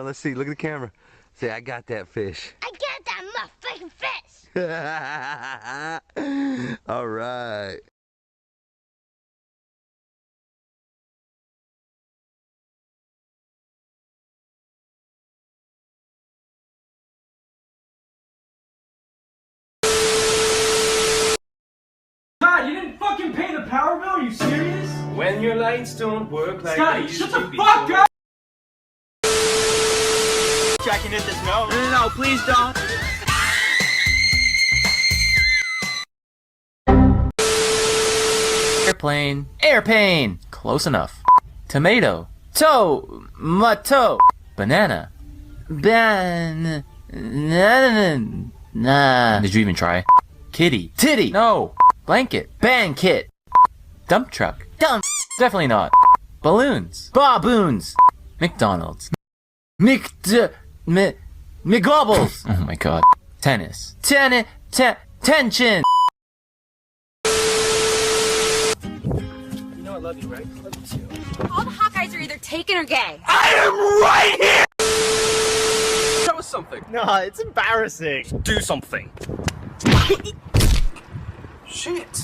Let's see. Look at the camera. Say, I got that fish. I got that motherfucking fish. All right. God, you didn't fucking pay the power bill? Are you serious? When your lights don't work like Scotty, they used shut to the be fuck so- up! Checking in this note. No, please don't. Airplane, airplane, close enough. Tomato, tomato. Banana, nah. Did you even try? Kitty, titty, no. Blanket, kit. Dump truck, dump, definitely not. Balloons, baboons. McDonald's, McGobbles. Oh my god. Tennis, tension. You know I love you, right? I love you too. All the hot guys are either taken or gay. Show us something. No, it's embarrassing. Do something. Shit.